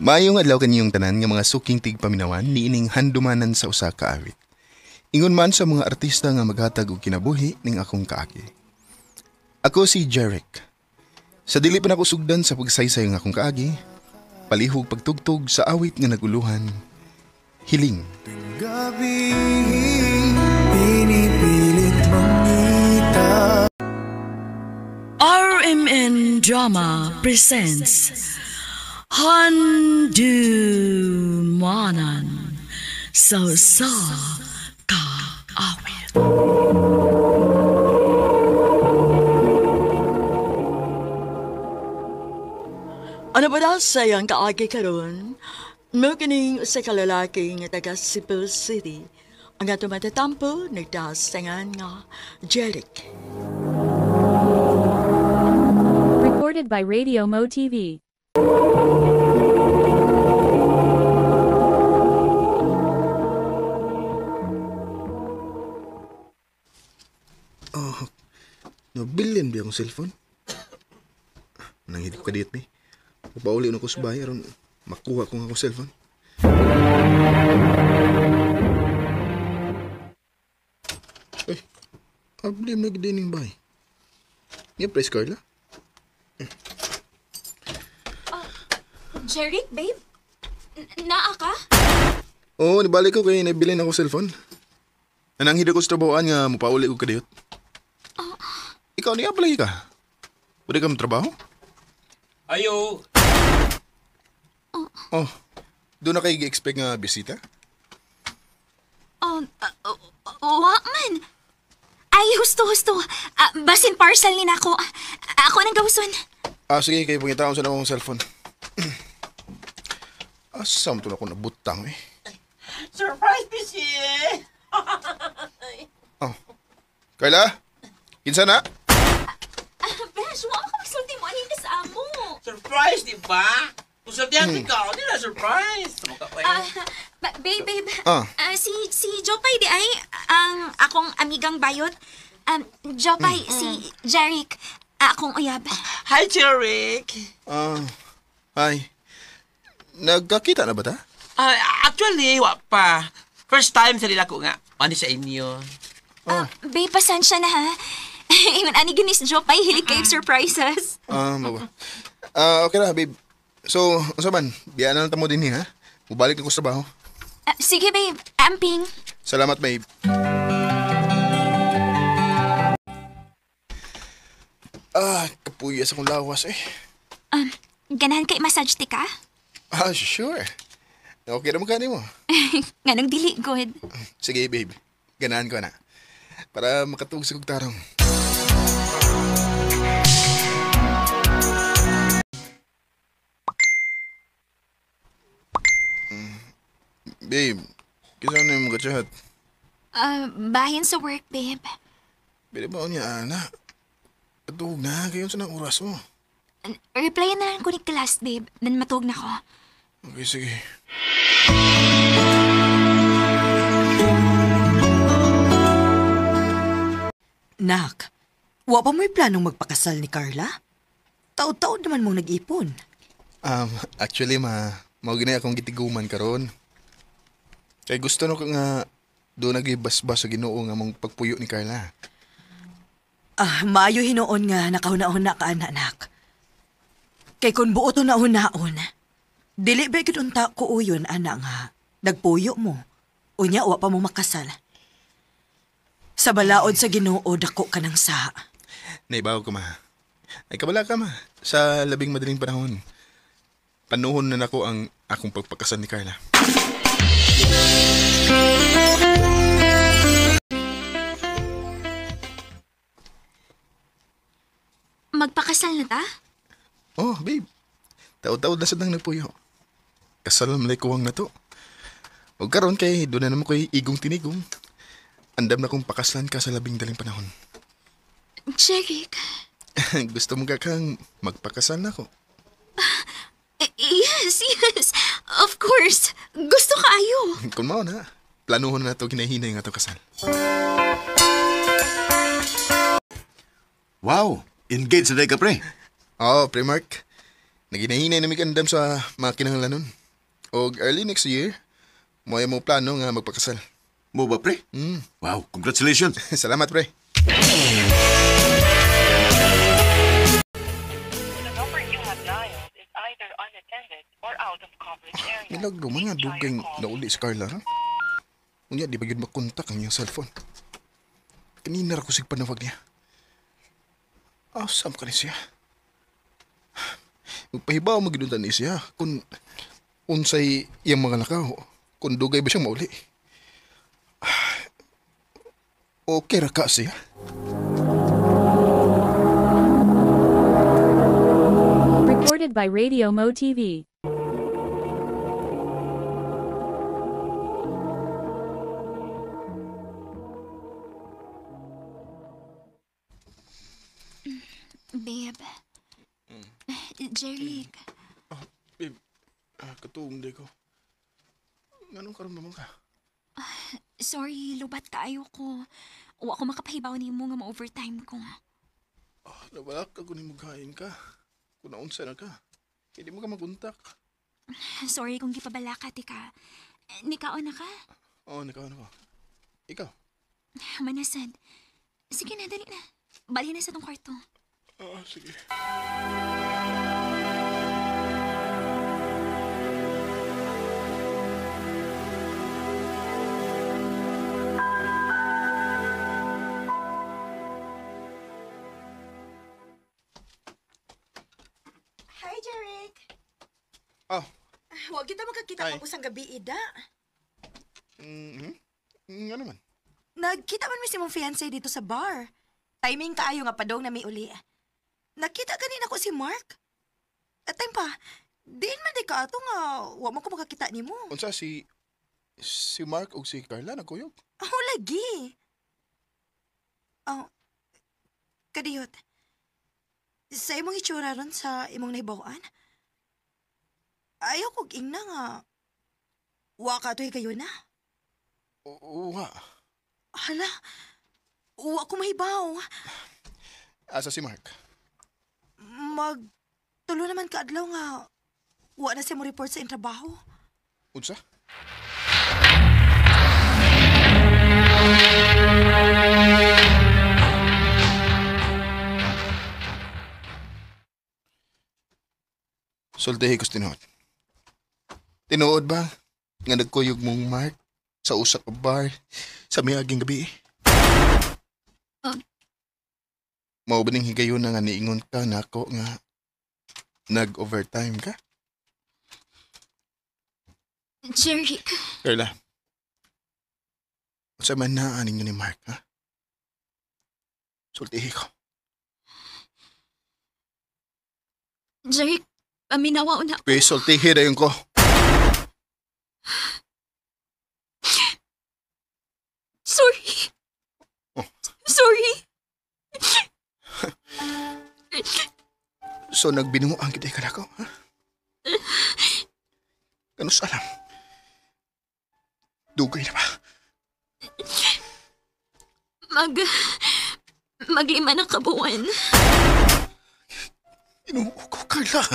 Maayong adlaw kaniyong tanan nga mga suking tigpaminawan niining handumanan sa usa ka awit. Ingon man sa mga artista nga maghatag og kinabuhi ning akong kaagi. Ako si Jeric. Sa dili pa nako sugdan sa pagsaysay nga akong kaagi, palihog pagtugtog sa awit nga naguluhan, Hiling. Gabi, pinipilit mangita. RMN Drama presents Handumanan sa Kaawit. Ano ba daw sayang kaagi karon? Mo kining sa kalalaki nga taga Cebu City ang ato matatampo nagdasangan nga Jeric. Recorded by Radio Mo TV. Oh, nabilin ba yung cellphone? Nanghidip ka dito, may. Pauli na ko sa bahay, aron makuha ko nga akong cellphone. Ay, ablim na gidining bahay. Nga press Carla? Jeric, babe? Naa ka? Oo, nabalik ko kaya nabilin ako cellphone. Anang hida ko sa trabahoan nga mapauli ko kadiyot. Ikaw niya pala ka? Pwede ka trabaho? Ayo! Oh, doon na kayo i-expect nga bisita? Wa man. Ay, husto. Basin parcel ni nako. Ako nang gawson. Sige, kayo pangitaon sa namang cellphone. Asam to na ko nabutang eh. Surprise, Bisi! Oh, Carla? Kinsa na? Besh, wala ka magsulti mo. Anong sa amo? Surprise, di ba? Kung sabihan ko ikaw, di na surprise. Tama ka pa Babe. Si Jopay di ay ang akong amigang bayot. Jopay, si Jeric, akong uyab. Hi, Jeric. Hi. Nagkakita na ba ta? Actually, wa pa. First time sa nila ko nga. Ano sa inyo? Babe, pasensya na ha. Ingon ani ginis Jopay, hilig kayo surprises. Mawa. Okay na, babe. So, unsa man? Biyaan na lang tamo din ha? Mubalik ako sa trabaho. Sige, babe. Amping. Salamat, babe. Kapuyas akong lawas eh. Ganahan kay massage ti ka? Sure. Okay na mukha mo. Nga nang dili, good. Sige, babe. Ganahan ko na. Para makatulog sa kugtarong. Babe, kisa na yung mga chat? Bahin sa work, babe. Pwede ba niya, ana? Katulog na, kayo sa nang oras mo. Replyan na lang ko ni class, babe. Dan matulog na ko. Okay, sige. Nak, wa pa mo'y planong magpakasal ni Carla? Taod-taod naman mong nag-ipon. Actually, mao ginay akong gitiguman karon. Kay gusto no ka nga doon nagibasbas sa Ginoo nga mong pagpuyo ni Carla. Maayo hinoon nga nakahunahon na ka, anak. Kay kun buo to nahunaon, dili ba gid unta ko uyon, anak nga, nagpuyo mo. Unya, wa pa mo makasal. Sa balaod sa Ginoo, dako ka ng sa. Naibaw ko, ma. Ay kabala ka, ma. Sa labing madaling panahon. Panuhon na nako ang akong pagpakasal ni Carla. Magpakasal na ta? Oh, babe. Taod-taod na sadang nagpuyo. Kasal malay kuwang na to. O karon kay doon na naman ko'y igong tinigong. Andam na kong pakaslan ka sa labing daling panahon. Jeric. Gusto mo ka kang magpakasal na ko? Yes. Of course. Gusto ka ayo. Kung mao na, planuhon na ito ginahinay nga ito kasal. Wow! Engaged na ka, pre. Oo, Primark. Naginahinay na may kandam sa mga kinahanglanon. O early next year, mo ay mo plano nga magpakasal. Mo ba, pre? Wow, congratulations. Salamat, pre. The number you have dialed is either unattended or out of coverage area. Milagro man nga dugay nauli si Carla, ha? Unya, di ba yun makontak ang iyong cellphone? Kanina ra ko sig panawag niya. Asam ka ni siya. Magpahibaw magiduntan ni siya kung unsay iyang mga lakaw, kung dugay ba siyang mauli. Okay ra ka siya? Recorded by Radio Mo TV. Babe. Jeric. Babe, katuong di ko. Anong karamdaman ka? Sorry, lubat kaayo ko. Wa ko makapahibaw ni mo nga ma-overtime ko. Nabalak ako ni magkain ka. Kung naunsa na ka. Hindi mo ka maguntak. Sorry kung gipabala ka, tika. Nikaon na ka? Oo, nakaano ko. Ikaw? Manasad. Sige na, dali na. Bali na sa tong kwarto. Sige. Hi, Jeric. Oh, Huwag kita magkakita Hi. pag usang gabi, Ida. Nga naman. Nagkita man mi si mong fiancé dito sa bar. Timing kaayo nga padong na may uli. Nakita ganina ko si Mark. At time pa, diin man di ka ato nga, wa mo ko makakita ni mo. Unsa si Mark o si Carla nagkuyog? Ako lagi. Oh, kadiyot. Sa imong itsura ron sa imong nahibawan, ayaw kong ingna nga. Wa ka to'y kayo na. Oo nga. Hala, wa ko mahibaw. Asa si Mark? Tulo naman ka adlaw nga. Wa na siya mo report sa trabaho. Unsa? Sultihi ko tinuod. Tinuod ba nga nagkuyog mong Mark sa usa ka bar sa miaging gabi? Mao ba ning higayon na nga niingon ka nako nga nag-overtime ka? Jeric. Carla, sa man na aning ni Mark, ha? Sultihi ko. Jeric, paminawa na. Please, sultihi dayon ko. Sorry. Oh. Sorry. So, nagbinuang kita ka na ko, ha? Ganun sa alam. Dugay na ba? Maglima ng kabuuan. Inuho ko, Carla.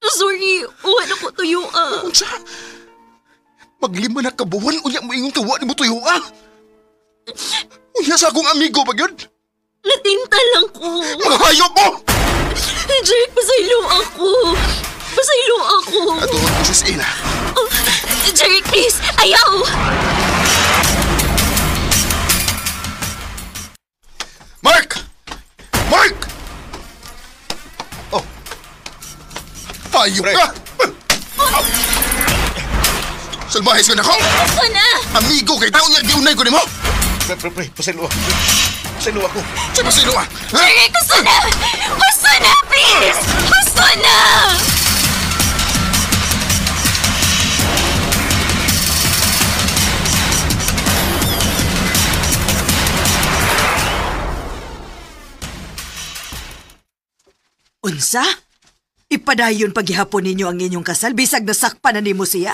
Sorry, uwan ako tuyo. Unsa? Maglima na kabuwan, unya mo ingong tuwa ni mo tuyo, ah? Unya sa akong amigo ba yun? Natinta lang ko. Mga hayop mo! Jeric, pasaylo ako. Pasaylo ako. Atuon ko sa ila. Oh, Jeric, please. Ayaw. Mark! Mark! Oh. Hayop ka! Salbahis ka na ko! Gusto na. Amigo kay tao niya, giunay ko ni mo! Pre, pasaylo ako. Pasaylo ako. Pasilo ka! Ha? Jeric, gusto na. Gusto na, please. Gusto na. Unsa? Ipadayon paghihapon ninyo ang inyong kasal, bisag nasakpan na nimo siya.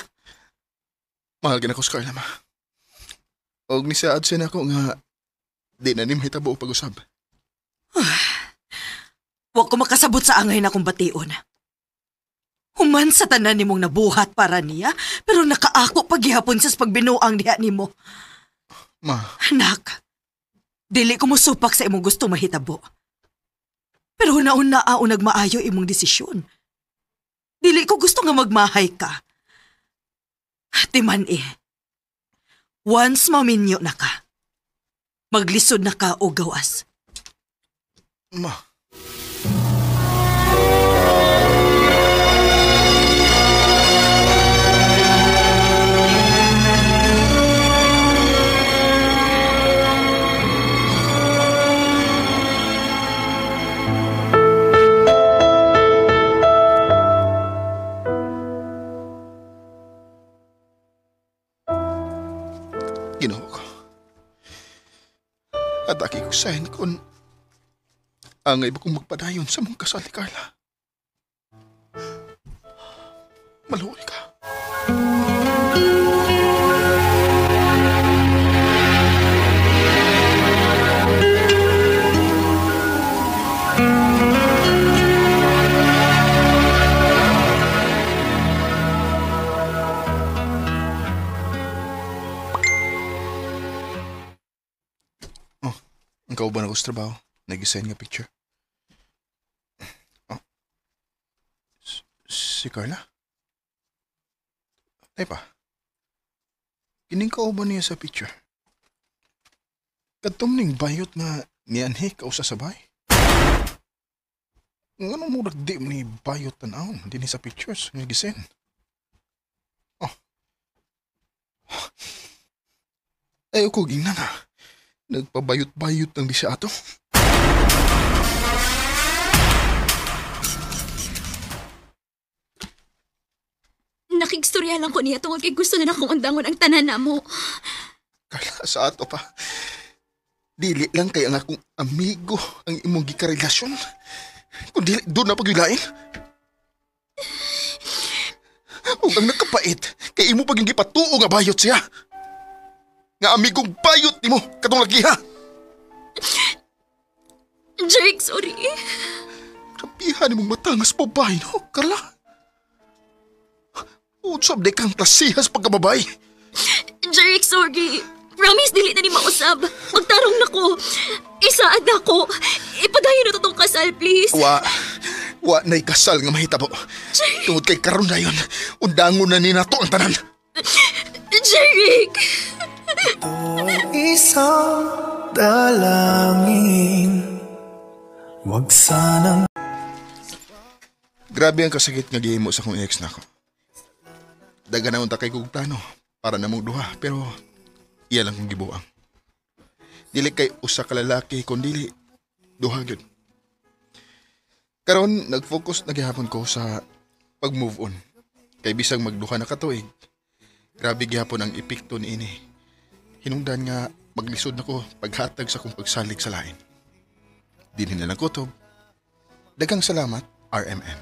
Mahal ka na ko sa Carla, ma. Og ni sa adsin ako nga di na ni mahitabo og pag-usab. Wa ko makasabot sa angay na kong bation. Human sa tanan nimong nabuhat para niya, pero nakaako paghihapon sa pagbinuang diha nimo. Ma, Anak, dili ko musupak sa imong gusto mahitabo. Pero nauna nagmaayo imong desisyon. Dili ko gusto nga magmahay ka. Timan once maminyo na ka, maglisod na ka o gawas. ma. Ginoo ko. At aki ko sign kung angay ba kong magpadayon sa mong kasal ni Carla. Maluoy ka. Ang kauban ako sa trabaho. Nag-send nga picture. Oh. Si Carla? Ay pa. Kining kauban niya sa picture. Katom ning bayot nga nianhi ka usa sa bay. Nga mo nagdi ni bayot tanawon din sa pictures nga gisend. Oh. Ay ko gingnan na. Nagpabayot-bayot ng di siya ato. Nakigstorya lang ko niya tungod kay gusto na akong undangon ang tanan na mo. Kala sa ato pa. Dili lang kay ang akong amigo ang imong gikarelasyon. Kung dili doon na pagwilain. Huwag ang nakapait kay imo paging gipatuo nga bayot siya. Nga amigong bayot ni mo katong lagiha. Jeric, sorry. Kapihan ni mong matangas babae, no, Carla? Utsab de kang klasihas pagkababay. Jeric, sorry. Promise, dili na ni mausab. Magtarong na ko. Isaad na ko. Ipadayon na to tong kasal, please. Wa na'y kasal nga mahitabo. Tungod kay karon na yun, undangon na ni nato ang tanan. Jeric! Isang dalangin, wag sanang... Grabe ang kasakit nga gihimo sa kong ex na ko. Daga na unta kay kong plano para namong duha, pero iya lang kong gibuang. Dili kay usa ka lalaki kundi duha gyud. Karon nag-focus na gihapon ko sa pag-move on. Kay bisang magduha na katuig, grabe gihapon ang epekto niini. Hinungdan nga maglisod na ko paghatag sa kong pagsalig sa lain. Dinhin na lang kutob. Dagang salamat, RMN.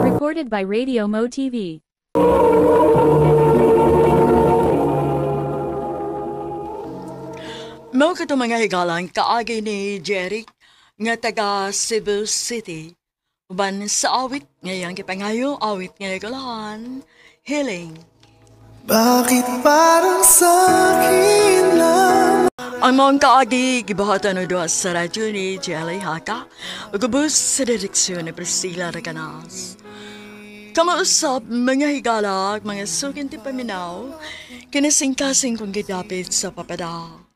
Recorded by Radio Mo TV. Mao ka mga higalang kaagi ni Jeric nga taga Cebu City. Uban sa awit ngayang kipangayo, awit nga galahan, healing. Bakit parang sa'kin lang? Ang mga kaagi gibahatan no doon sa radyo ni Jelly Haka, ugubos sa direksyon ni Priscilla Raganas. Kamausap mga higala, mga sukin ti paminaw, kinasing-kasing kong gidapit sa papada.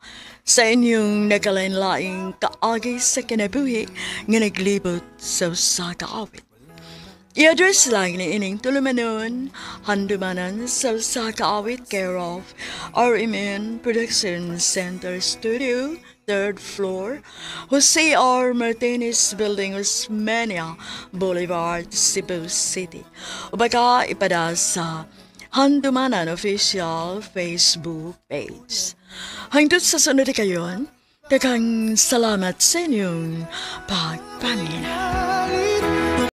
Sa inyong nagalain-laing kaagi sa kinabuhi nga naglibot sa usa ka awit. I-address lang ni ining tulumanon, handumanan sa usa ka awit care of RMN Production Center Studio, 3rd floor, Jose R. Martinez Building, Osmeña Boulevard, Cebu City. O baka ipada sa Handumanan Official Facebook page. Hangtod sa sunod kayon, daghang salamat sa inyong pagpaminaw.